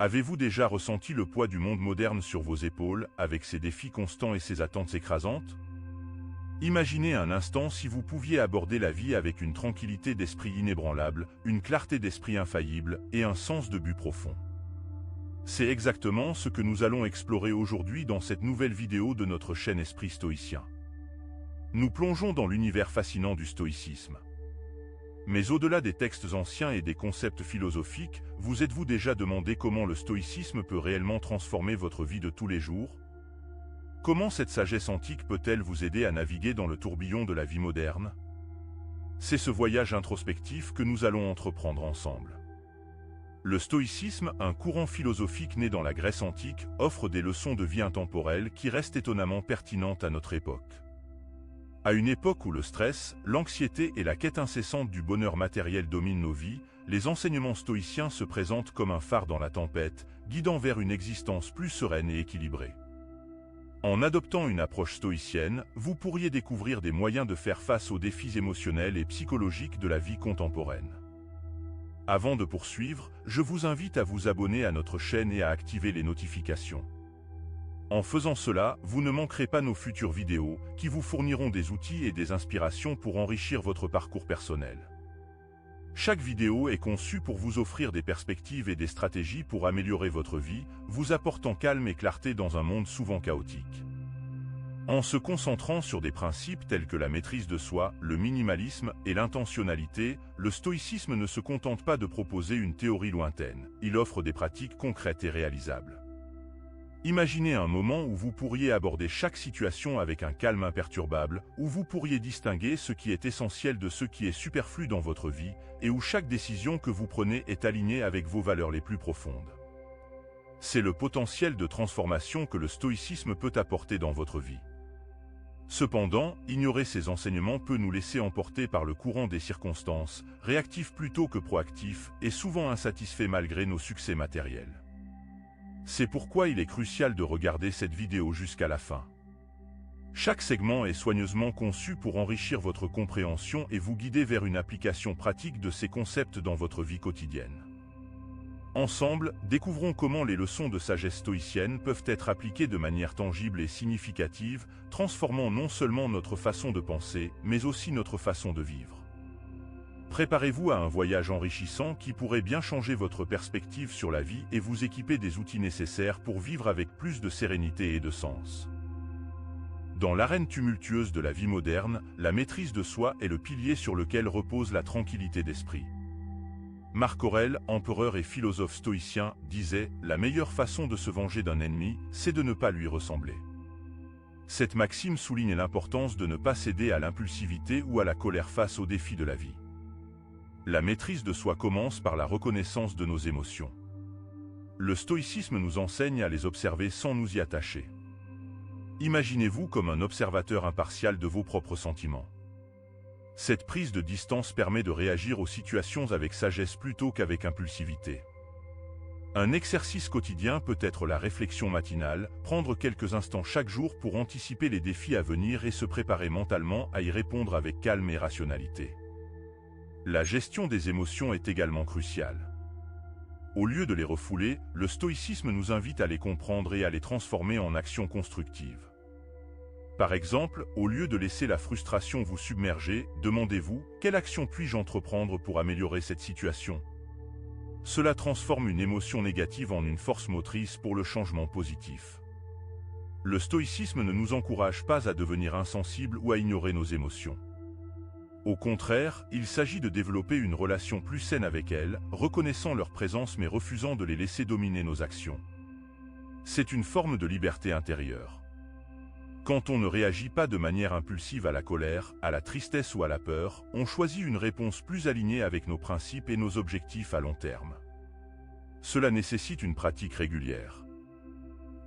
Avez-vous déjà ressenti le poids du monde moderne sur vos épaules, avec ses défis constants et ses attentes écrasantes? Imaginez un instant si vous pouviez aborder la vie avec une tranquillité d'esprit inébranlable, une clarté d'esprit infaillible et un sens de but profond. C'est exactement ce que nous allons explorer aujourd'hui dans cette nouvelle vidéo de notre chaîne Esprit Stoïcien. Nous plongeons dans l'univers fascinant du stoïcisme. Mais au-delà des textes anciens et des concepts philosophiques, vous êtes-vous déjà demandé comment le stoïcisme peut réellement transformer votre vie de tous les jours? Comment cette sagesse antique peut-elle vous aider à naviguer dans le tourbillon de la vie moderne? C'est ce voyage introspectif que nous allons entreprendre ensemble. Le stoïcisme, un courant philosophique né dans la Grèce antique, offre des leçons de vie intemporelles qui restent étonnamment pertinentes à notre époque. À une époque où le stress, l'anxiété et la quête incessante du bonheur matériel dominent nos vies, les enseignements stoïciens se présentent comme un phare dans la tempête, guidant vers une existence plus sereine et équilibrée. En adoptant une approche stoïcienne, vous pourriez découvrir des moyens de faire face aux défis émotionnels et psychologiques de la vie contemporaine. Avant de poursuivre, je vous invite à vous abonner à notre chaîne et à activer les notifications. En faisant cela, vous ne manquerez pas nos futures vidéos, qui vous fourniront des outils et des inspirations pour enrichir votre parcours personnel. Chaque vidéo est conçue pour vous offrir des perspectives et des stratégies pour améliorer votre vie, vous apportant calme et clarté dans un monde souvent chaotique. En se concentrant sur des principes tels que la maîtrise de soi, le minimalisme et l'intentionnalité, le stoïcisme ne se contente pas de proposer une théorie lointaine, il offre des pratiques concrètes et réalisables. Imaginez un moment où vous pourriez aborder chaque situation avec un calme imperturbable, où vous pourriez distinguer ce qui est essentiel de ce qui est superflu dans votre vie, et où chaque décision que vous prenez est alignée avec vos valeurs les plus profondes. C'est le potentiel de transformation que le stoïcisme peut apporter dans votre vie. Cependant, ignorer ces enseignements peut nous laisser emporter par le courant des circonstances, réactifs plutôt que proactifs, et souvent insatisfaits malgré nos succès matériels. C'est pourquoi il est crucial de regarder cette vidéo jusqu'à la fin. Chaque segment est soigneusement conçu pour enrichir votre compréhension et vous guider vers une application pratique de ces concepts dans votre vie quotidienne. Ensemble, découvrons comment les leçons de sagesse stoïcienne peuvent être appliquées de manière tangible et significative, transformant non seulement notre façon de penser, mais aussi notre façon de vivre. Préparez-vous à un voyage enrichissant qui pourrait bien changer votre perspective sur la vie et vous équiper des outils nécessaires pour vivre avec plus de sérénité et de sens. Dans l'arène tumultueuse de la vie moderne, la maîtrise de soi est le pilier sur lequel repose la tranquillité d'esprit. Marc Aurèle, empereur et philosophe stoïcien, disait « La meilleure façon de se venger d'un ennemi, c'est de ne pas lui ressembler ». Cette maxime souligne l'importance de ne pas céder à l'impulsivité ou à la colère face aux défis de la vie. La maîtrise de soi commence par la reconnaissance de nos émotions. Le stoïcisme nous enseigne à les observer sans nous y attacher. Imaginez-vous comme un observateur impartial de vos propres sentiments. Cette prise de distance permet de réagir aux situations avec sagesse plutôt qu'avec impulsivité. Un exercice quotidien peut être la réflexion matinale, prendre quelques instants chaque jour pour anticiper les défis à venir et se préparer mentalement à y répondre avec calme et rationalité. La gestion des émotions est également cruciale. Au lieu de les refouler, le stoïcisme nous invite à les comprendre et à les transformer en actions constructives. Par exemple, au lieu de laisser la frustration vous submerger, demandez-vous « Quelle action puis-je entreprendre pour améliorer cette situation ?» Cela transforme une émotion négative en une force motrice pour le changement positif. Le stoïcisme ne nous encourage pas à devenir insensibles ou à ignorer nos émotions. Au contraire, il s'agit de développer une relation plus saine avec elles, reconnaissant leur présence mais refusant de les laisser dominer nos actions. C'est une forme de liberté intérieure. Quand on ne réagit pas de manière impulsive à la colère, à la tristesse ou à la peur, on choisit une réponse plus alignée avec nos principes et nos objectifs à long terme. Cela nécessite une pratique régulière.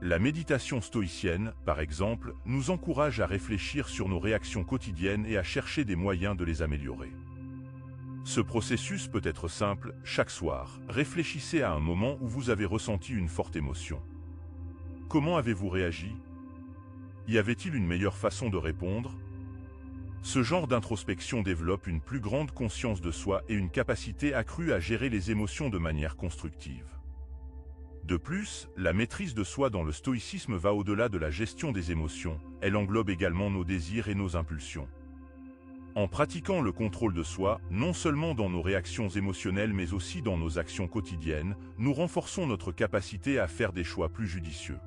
La méditation stoïcienne, par exemple, nous encourage à réfléchir sur nos réactions quotidiennes et à chercher des moyens de les améliorer. Ce processus peut être simple, chaque soir, réfléchissez à un moment où vous avez ressenti une forte émotion. Comment avez-vous réagi? Y avait-il une meilleure façon de répondre? Ce genre d'introspection développe une plus grande conscience de soi et une capacité accrue à gérer les émotions de manière constructive. De plus, la maîtrise de soi dans le stoïcisme va au-delà de la gestion des émotions, elle englobe également nos désirs et nos impulsions. En pratiquant le contrôle de soi, non seulement dans nos réactions émotionnelles mais aussi dans nos actions quotidiennes, nous renforçons notre capacité à faire des choix plus judicieux.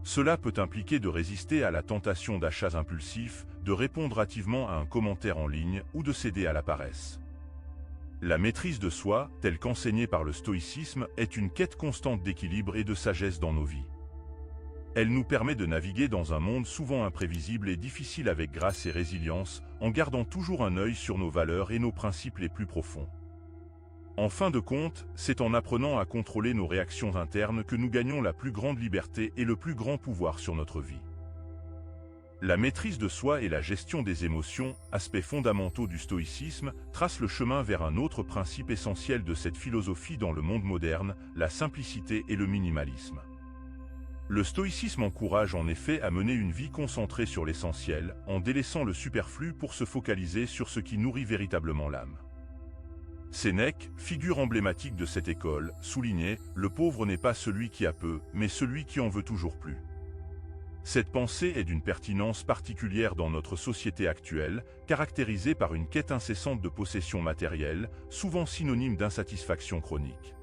Cela peut impliquer de résister à la tentation d'achats impulsifs, de répondre hâtivement à un commentaire en ligne ou de céder à la paresse. La maîtrise de soi, telle qu'enseignée par le stoïcisme, est une quête constante d'équilibre et de sagesse dans nos vies. Elle nous permet de naviguer dans un monde souvent imprévisible et difficile avec grâce et résilience, en gardant toujours un œil sur nos valeurs et nos principes les plus profonds. En fin de compte, c'est en apprenant à contrôler nos réactions internes que nous gagnons la plus grande liberté et le plus grand pouvoir sur notre vie. La maîtrise de soi et la gestion des émotions, aspects fondamentaux du stoïcisme, tracent le chemin vers un autre principe essentiel de cette philosophie dans le monde moderne, la simplicité et le minimalisme. Le stoïcisme encourage en effet à mener une vie concentrée sur l'essentiel, en délaissant le superflu pour se focaliser sur ce qui nourrit véritablement l'âme. Sénèque, figure emblématique de cette école, soulignait « Le pauvre n'est pas celui qui a peu, mais celui qui en veut toujours plus ». Cette pensée est d'une pertinence particulière dans notre société actuelle, caractérisée par une quête incessante de possessions matérielles, souvent synonyme d'insatisfaction chronique.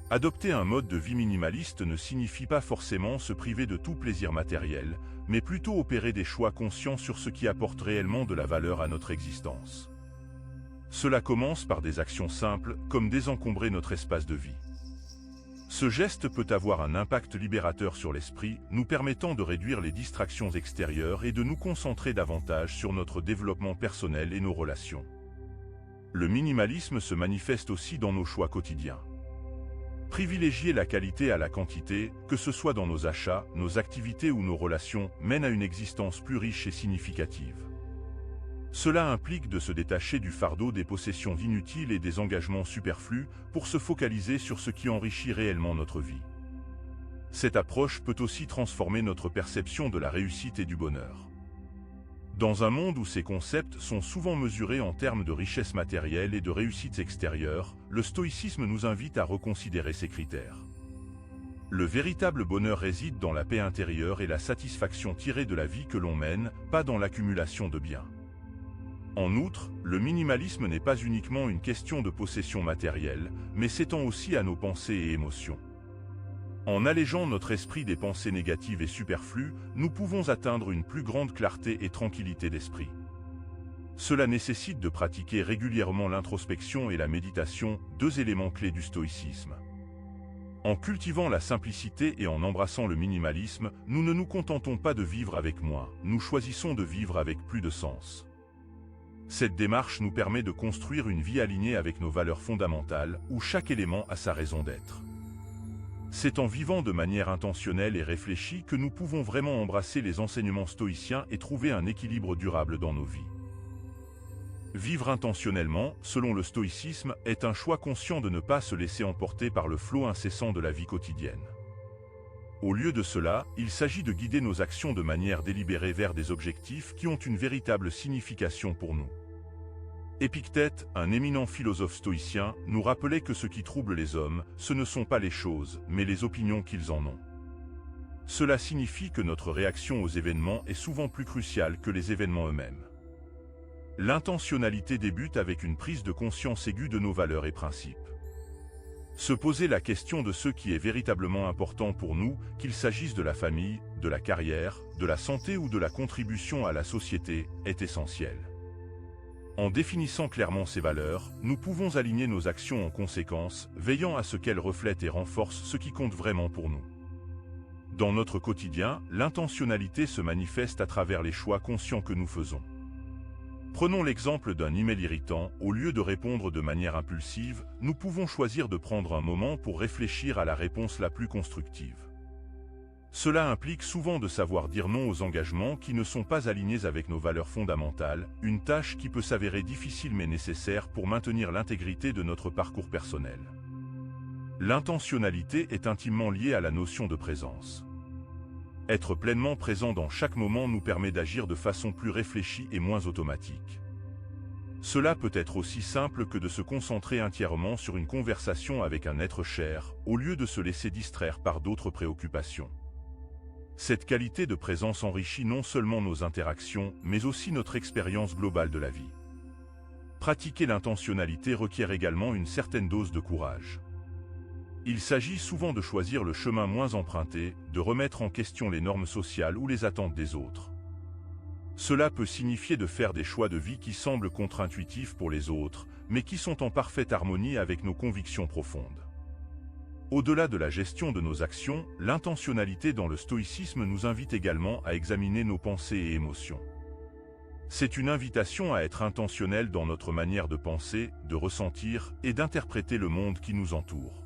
Adopter un mode de vie minimaliste ne signifie pas forcément se priver de tout plaisir matériel, mais plutôt opérer des choix conscients sur ce qui apporte réellement de la valeur à notre existence. Cela commence par des actions simples, comme désencombrer notre espace de vie. Ce geste peut avoir un impact libérateur sur l'esprit, nous permettant de réduire les distractions extérieures et de nous concentrer davantage sur notre développement personnel et nos relations. Le minimalisme se manifeste aussi dans nos choix quotidiens. Privilégier la qualité à la quantité, que ce soit dans nos achats, nos activités ou nos relations, mène à une existence plus riche et significative. Cela implique de se détacher du fardeau des possessions inutiles et des engagements superflus pour se focaliser sur ce qui enrichit réellement notre vie. Cette approche peut aussi transformer notre perception de la réussite et du bonheur. Dans un monde où ces concepts sont souvent mesurés en termes de richesse matérielle et de réussites extérieures, le stoïcisme nous invite à reconsidérer ces critères. Le véritable bonheur réside dans la paix intérieure et la satisfaction tirée de la vie que l'on mène, pas dans l'accumulation de biens. En outre, le minimalisme n'est pas uniquement une question de possession matérielle, mais s'étend aussi à nos pensées et émotions. En allégeant notre esprit des pensées négatives et superflues, nous pouvons atteindre une plus grande clarté et tranquillité d'esprit. Cela nécessite de pratiquer régulièrement l'introspection et la méditation, deux éléments clés du stoïcisme. En cultivant la simplicité et en embrassant le minimalisme, nous ne nous contentons pas de vivre avec moins, nous choisissons de vivre avec plus de sens. Cette démarche nous permet de construire une vie alignée avec nos valeurs fondamentales, où chaque élément a sa raison d'être. C'est en vivant de manière intentionnelle et réfléchie que nous pouvons vraiment embrasser les enseignements stoïciens et trouver un équilibre durable dans nos vies. Vivre intentionnellement, selon le stoïcisme, est un choix conscient de ne pas se laisser emporter par le flot incessant de la vie quotidienne. Au lieu de cela, il s'agit de guider nos actions de manière délibérée vers des objectifs qui ont une véritable signification pour nous. Épictète, un éminent philosophe stoïcien, nous rappelait que ce qui trouble les hommes, ce ne sont pas les choses, mais les opinions qu'ils en ont. Cela signifie que notre réaction aux événements est souvent plus cruciale que les événements eux-mêmes. L'intentionnalité débute avec une prise de conscience aiguë de nos valeurs et principes. Se poser la question de ce qui est véritablement important pour nous, qu'il s'agisse de la famille, de la carrière, de la santé ou de la contribution à la société, est essentiel. En définissant clairement ces valeurs, nous pouvons aligner nos actions en conséquence, veillant à ce qu'elles reflètent et renforcent ce qui compte vraiment pour nous. Dans notre quotidien, l'intentionnalité se manifeste à travers les choix conscients que nous faisons. Prenons l'exemple d'un email irritant, au lieu de répondre de manière impulsive, nous pouvons choisir de prendre un moment pour réfléchir à la réponse la plus constructive. Cela implique souvent de savoir dire non aux engagements qui ne sont pas alignés avec nos valeurs fondamentales, une tâche qui peut s'avérer difficile mais nécessaire pour maintenir l'intégrité de notre parcours personnel. L'intentionnalité est intimement liée à la notion de présence. Être pleinement présent dans chaque moment nous permet d'agir de façon plus réfléchie et moins automatique. Cela peut être aussi simple que de se concentrer entièrement sur une conversation avec un être cher, au lieu de se laisser distraire par d'autres préoccupations. Cette qualité de présence enrichit non seulement nos interactions, mais aussi notre expérience globale de la vie. Pratiquer l'intentionnalité requiert également une certaine dose de courage. Il s'agit souvent de choisir le chemin moins emprunté, de remettre en question les normes sociales ou les attentes des autres. Cela peut signifier de faire des choix de vie qui semblent contre-intuitifs pour les autres, mais qui sont en parfaite harmonie avec nos convictions profondes. Au-delà de la gestion de nos actions, l'intentionnalité dans le stoïcisme nous invite également à examiner nos pensées et émotions. C'est une invitation à être intentionnel dans notre manière de penser, de ressentir et d'interpréter le monde qui nous entoure.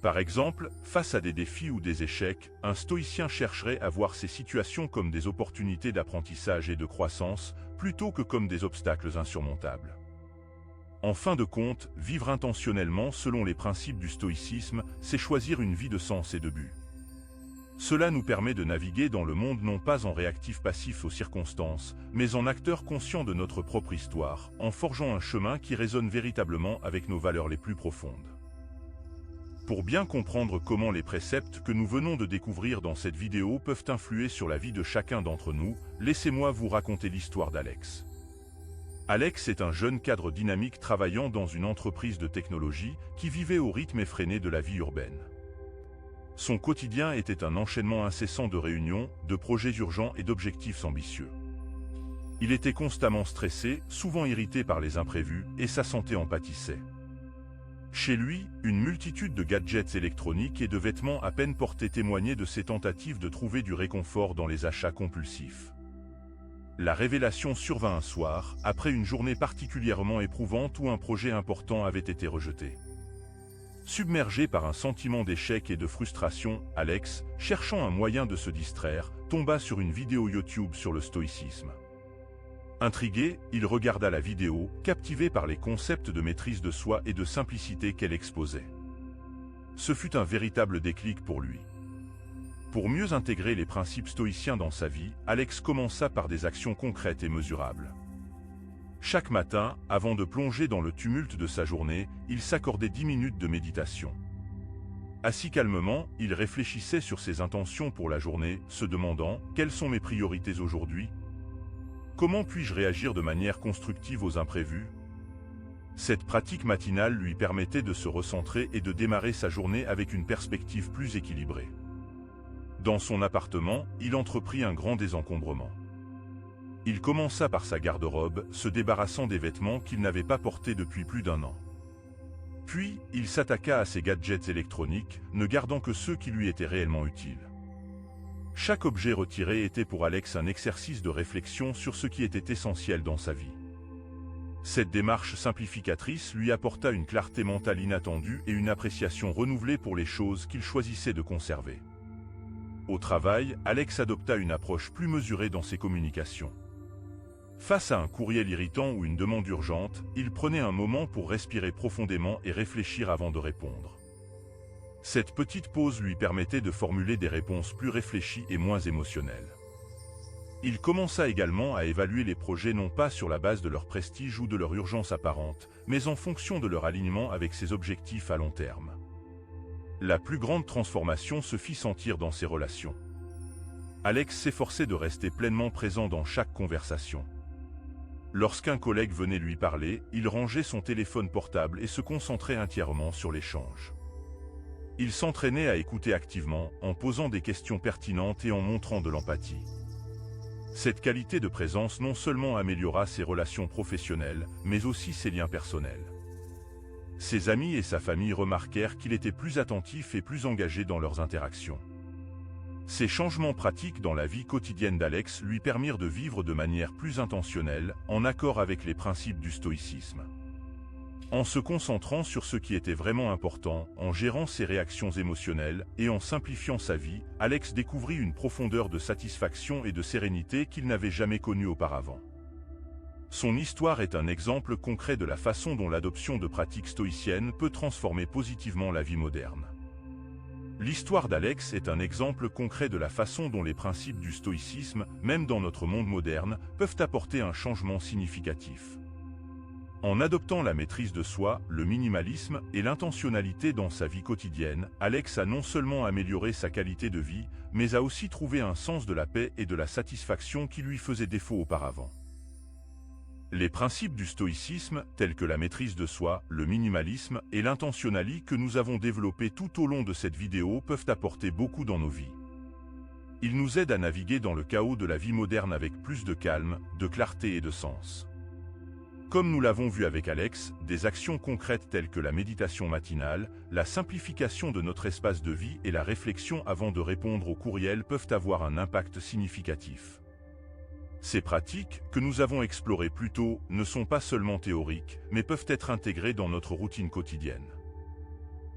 Par exemple, face à des défis ou des échecs, un stoïcien chercherait à voir ces situations comme des opportunités d'apprentissage et de croissance, plutôt que comme des obstacles insurmontables. En fin de compte, vivre intentionnellement selon les principes du stoïcisme, c'est choisir une vie de sens et de but. Cela nous permet de naviguer dans le monde non pas en réactif passif aux circonstances, mais en acteur conscient de notre propre histoire, en forgeant un chemin qui résonne véritablement avec nos valeurs les plus profondes. Pour bien comprendre comment les préceptes que nous venons de découvrir dans cette vidéo peuvent influer sur la vie de chacun d'entre nous, laissez-moi vous raconter l'histoire d'Alex. Alex est un jeune cadre dynamique travaillant dans une entreprise de technologie qui vivait au rythme effréné de la vie urbaine. Son quotidien était un enchaînement incessant de réunions, de projets urgents et d'objectifs ambitieux. Il était constamment stressé, souvent irrité par les imprévus, et sa santé en pâtissait. Chez lui, une multitude de gadgets électroniques et de vêtements à peine portés témoignaient de ses tentatives de trouver du réconfort dans les achats compulsifs. La révélation survint un soir, après une journée particulièrement éprouvante où un projet important avait été rejeté. Submergé par un sentiment d'échec et de frustration, Alex, cherchant un moyen de se distraire, tomba sur une vidéo YouTube sur le stoïcisme. Intrigué, il regarda la vidéo, captivé par les concepts de maîtrise de soi et de simplicité qu'elle exposait. Ce fut un véritable déclic pour lui. Pour mieux intégrer les principes stoïciens dans sa vie, Alex commença par des actions concrètes et mesurables. Chaque matin, avant de plonger dans le tumulte de sa journée, il s'accordait 10 minutes de méditation. Assis calmement, il réfléchissait sur ses intentions pour la journée, se demandant « Quelles sont mes priorités aujourd'hui ? Comment puis-je réagir de manière constructive aux imprévus ?» Cette pratique matinale lui permettait de se recentrer et de démarrer sa journée avec une perspective plus équilibrée. Dans son appartement, il entreprit un grand désencombrement. Il commença par sa garde-robe, se débarrassant des vêtements qu'il n'avait pas portés depuis plus d'1 an. Puis, il s'attaqua à ses gadgets électroniques, ne gardant que ceux qui lui étaient réellement utiles. Chaque objet retiré était pour Alex un exercice de réflexion sur ce qui était essentiel dans sa vie. Cette démarche simplificatrice lui apporta une clarté mentale inattendue et une appréciation renouvelée pour les choses qu'il choisissait de conserver. Au travail, Alex adopta une approche plus mesurée dans ses communications. Face à un courriel irritant ou une demande urgente, il prenait un moment pour respirer profondément et réfléchir avant de répondre. Cette petite pause lui permettait de formuler des réponses plus réfléchies et moins émotionnelles. Il commença également à évaluer les projets non pas sur la base de leur prestige ou de leur urgence apparente, mais en fonction de leur alignement avec ses objectifs à long terme. La plus grande transformation se fit sentir dans ses relations. Alex s'efforçait de rester pleinement présent dans chaque conversation. Lorsqu'un collègue venait lui parler, il rangeait son téléphone portable et se concentrait entièrement sur l'échange. Il s'entraînait à écouter activement, en posant des questions pertinentes et en montrant de l'empathie. Cette qualité de présence non seulement améliora ses relations professionnelles, mais aussi ses liens personnels. Ses amis et sa famille remarquèrent qu'il était plus attentif et plus engagé dans leurs interactions. Ces changements pratiques dans la vie quotidienne d'Alex lui permirent de vivre de manière plus intentionnelle, en accord avec les principes du stoïcisme. En se concentrant sur ce qui était vraiment important, en gérant ses réactions émotionnelles et en simplifiant sa vie, Alex découvrit une profondeur de satisfaction et de sérénité qu'il n'avait jamais connue auparavant. Son histoire est un exemple concret de la façon dont l'adoption de pratiques stoïciennes peut transformer positivement la vie moderne. L'histoire d'Alex est un exemple concret de la façon dont les principes du stoïcisme, même dans notre monde moderne, peuvent apporter un changement significatif. En adoptant la maîtrise de soi, le minimalisme et l'intentionnalité dans sa vie quotidienne, Alex a non seulement amélioré sa qualité de vie, mais a aussi trouvé un sens de la paix et de la satisfaction qui lui faisait défaut auparavant. Les principes du stoïcisme, tels que la maîtrise de soi, le minimalisme et l'intentionnalité que nous avons développés tout au long de cette vidéo peuvent apporter beaucoup dans nos vies. Ils nous aident à naviguer dans le chaos de la vie moderne avec plus de calme, de clarté et de sens. Comme nous l'avons vu avec Alex, des actions concrètes telles que la méditation matinale, la simplification de notre espace de vie et la réflexion avant de répondre aux courriels peuvent avoir un impact significatif. Ces pratiques, que nous avons explorées plus tôt, ne sont pas seulement théoriques, mais peuvent être intégrées dans notre routine quotidienne.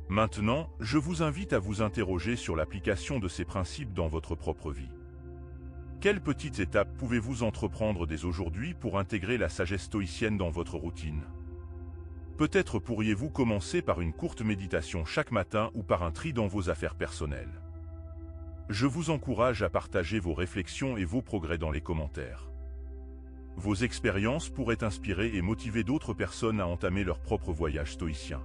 Maintenant, je vous invite à vous interroger sur l'application de ces principes dans votre propre vie. Quelles petites étapes pouvez-vous entreprendre dès aujourd'hui pour intégrer la sagesse stoïcienne dans votre routine? Peut-être pourriez-vous commencer par une courte méditation chaque matin ou par un tri dans vos affaires personnelles. Je vous encourage à partager vos réflexions et vos progrès dans les commentaires. Vos expériences pourraient inspirer et motiver d'autres personnes à entamer leur propre voyage stoïcien.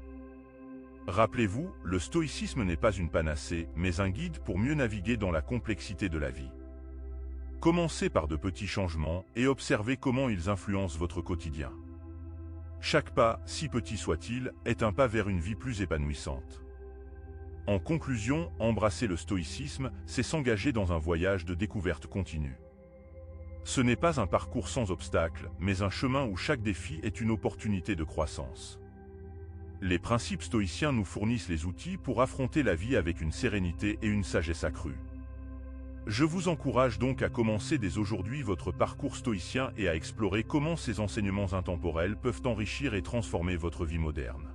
Rappelez-vous, le stoïcisme n'est pas une panacée, mais un guide pour mieux naviguer dans la complexité de la vie. Commencez par de petits changements et observez comment ils influencent votre quotidien. Chaque pas, si petit soit-il, est un pas vers une vie plus épanouissante. En conclusion, embrasser le stoïcisme, c'est s'engager dans un voyage de découverte continue. Ce n'est pas un parcours sans obstacles, mais un chemin où chaque défi est une opportunité de croissance. Les principes stoïciens nous fournissent les outils pour affronter la vie avec une sérénité et une sagesse accrue. Je vous encourage donc à commencer dès aujourd'hui votre parcours stoïcien et à explorer comment ces enseignements intemporels peuvent enrichir et transformer votre vie moderne.